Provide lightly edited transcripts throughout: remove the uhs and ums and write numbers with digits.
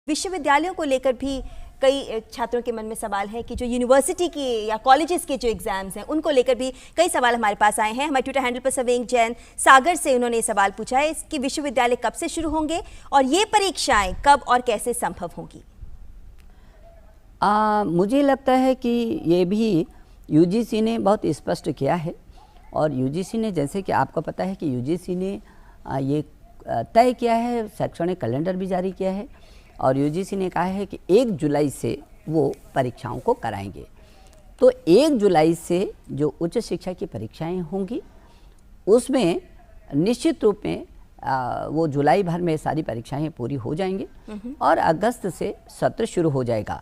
विश्वविद्यालयों को लेकर भी कई छात्रों के मन में सवाल है कि जो यूनिवर्सिटी के या कॉलेजेस के जो एग्जाम्स हैं उनको लेकर भी कई सवाल हमारे पास आए हैं। हमारे ट्विटर हैंडल पर सवेंग जैन सागर से उन्होंने सवाल पूछा है कि विश्वविद्यालय कब से शुरू होंगे और ये परीक्षाएं कब और कैसे संभव होंगी। मुझे लगता है कि ये भी यूजीसी ने बहुत स्पष्ट किया है और यूजीसी ने, जैसे कि आपको पता है कि यूजीसी ने ये तय किया है, शैक्षणिक कैलेंडर भी जारी किया है और यूजीसी ने कहा है कि 1 जुलाई से वो परीक्षाओं को कराएंगे। तो 1 जुलाई से जो उच्च शिक्षा की परीक्षाएं होंगी उसमें निश्चित रूप में वो जुलाई भर में सारी परीक्षाएं पूरी हो जाएंगी और अगस्त से सत्र शुरू हो जाएगा।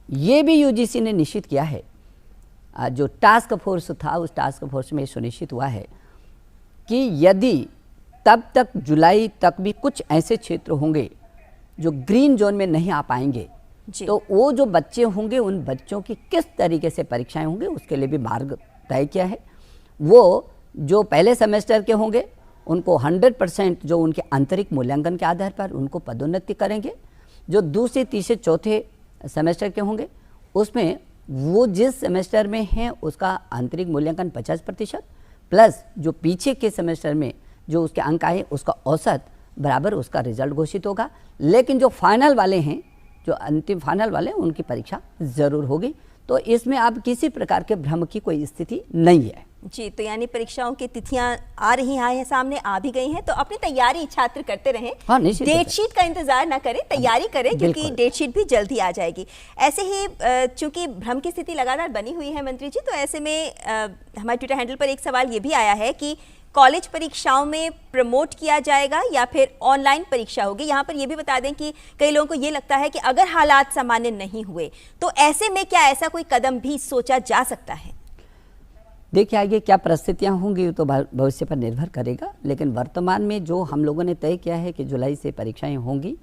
ये भी यूजीसी ने निश्चित किया है। जो टास्क फोर्स था उस टास्क फोर्स में सुनिश्चित हुआ है कि यदि तब तक जुलाई तक भी कुछ ऐसे क्षेत्र होंगे जो ग्रीन जोन में नहीं आ पाएंगे तो वो जो बच्चे होंगे उन बच्चों की किस तरीके से परीक्षाएं होंगे उसके लिए भी मार्ग तय किया है। वो जो पहले सेमेस्टर के होंगे उनको 100% जो उनके आंतरिक मूल्यांकन के आधार पर उनको पदोन्नति करेंगे। जो दूसरे तीसरे चौथे सेमेस्टर के होंगे उसमें वो जिस सेमेस्टर में हैं उसका आंतरिक मूल्यांकन 50% प्लस जो पीछे के सेमेस्टर में जो उसके अंक आए उसका औसत बराबर उसका रिजल्ट घोषित होगा। लेकिन जो फाइनल वाले हैं, जो अंतिम फाइनल वाले हैं, उनकी परीक्षा ज़रूर होगी। तो इसमें अब किसी प्रकार के भ्रम की कोई स्थिति नहीं है जी। तो यानी परीक्षाओं की तिथियां आ रही हैं, सामने आ भी गई हैं, तो अपनी तैयारी छात्र करते रहें। हाँ, डेट शीट का इंतजार ना करें, तैयारी करें क्योंकि डेट शीट भी जल्द ही आ जाएगी। ऐसे ही चूंकि भ्रम की स्थिति लगातार बनी हुई है मंत्री जी, तो ऐसे में हमारे ट्विटर हैंडल पर एक सवाल ये भी आया है कि कॉलेज परीक्षाओं में प्रमोट किया जाएगा या फिर ऑनलाइन परीक्षा होगी। यहाँ पर यह भी बता दें कि कई लोगों को ये लगता है कि अगर हालात सामान्य नहीं हुए तो ऐसे में क्या ऐसा कोई कदम भी सोचा जा सकता है? देखिए, आगे क्या परिस्थितियाँ होंगी तो भविष्य पर निर्भर करेगा, लेकिन वर्तमान में जो हम लोगों ने तय किया है कि जुलाई से परीक्षाएं होंगी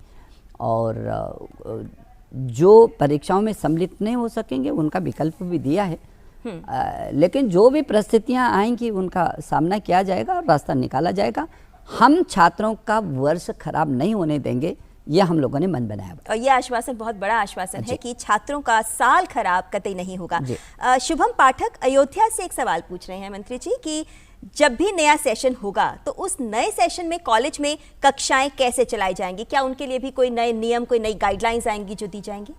और जो परीक्षाओं में सम्मिलित नहीं हो सकेंगे उनका विकल्प भी दिया है। लेकिन जो भी परिस्थितियां आएंगी उनका सामना किया जाएगा और रास्ता निकाला जाएगा। हम छात्रों का वर्ष खराब नहीं होने देंगे, यह हम लोगों ने मन बनाया। और यह आश्वासन बहुत बड़ा आश्वासन है कि छात्रों का साल खराब कतई नहीं होगा। शुभम पाठक अयोध्या से एक सवाल पूछ रहे हैं मंत्री जी कि जब भी नया सेशन होगा तो उस नए सेशन में कॉलेज में कक्षाएं कैसे चलाई जाएंगी? क्या उनके लिए भी कोई नए नियम, कोई नई गाइडलाइंस आएंगी जो दी जाएंगी?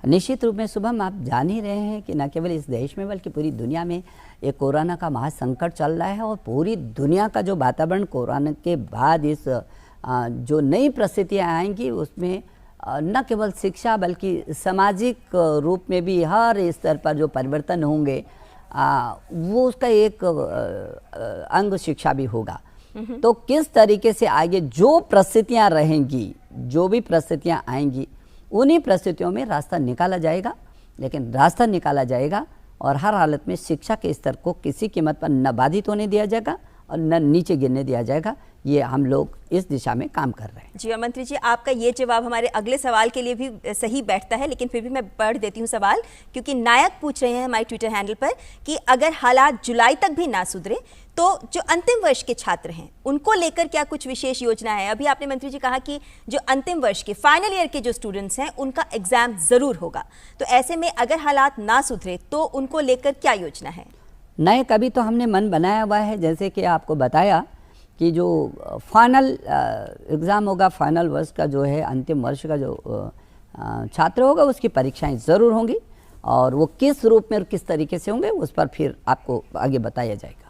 निश्चित रूप में शुभम, आप जान ही रहे हैं कि न केवल इस देश में बल्कि पूरी दुनिया में एक कोरोना का महासंकट चल रहा है और पूरी दुनिया का जो वातावरण कोरोना के बाद इस जो नई परिस्थितियाँ आएंगी उसमें न केवल शिक्षा बल्कि सामाजिक रूप में भी हर स्तर पर जो परिवर्तन होंगे वो उसका एक अंग शिक्षा भी होगा। तो किस तरीके से आगे जो परिस्थितियाँ रहेंगी, जो भी परिस्थितियाँ आएंगी उन्हीं परिस्थितियों में रास्ता निकाला जाएगा। लेकिन रास्ता निकाला जाएगा और हर हालत में शिक्षा के स्तर को किसी कीमत पर न बाधित होने दिया जाएगा और न नीचे गिरने दिया जाएगा। ये हम लोग इस दिशा में काम कर रहे हैं। जी और मंत्री जी, आपका ये जवाब हमारे अगले सवाल के लिए भी सही बैठता है, लेकिन फिर भी मैं पढ़ देती हूँ सवाल, क्योंकि नायक पूछ रहे हैं हमारे ट्विटर हैंडल पर कि अगर हालात जुलाई तक भी ना सुधरे तो जो अंतिम वर्ष के छात्र हैं उनको लेकर क्या कुछ विशेष योजना है? अभी आपने मंत्री जी कहा कि जो अंतिम वर्ष के फाइनल ईयर के जो स्टूडेंट्स हैं उनका एग्जाम जरूर होगा, तो ऐसे में अगर हालात ना सुधरे तो उनको लेकर क्या योजना है? नए कभी तो हमने मन बनाया हुआ है, जैसे कि आपको बताया कि जो फाइनल एग्ज़ाम होगा, फाइनल वर्ष का जो है अंतिम वर्ष का जो छात्र होगा उसकी परीक्षाएं ज़रूर होंगी और वो किस रूप में और किस तरीके से होंगे उस पर फिर आपको आगे बताया जाएगा।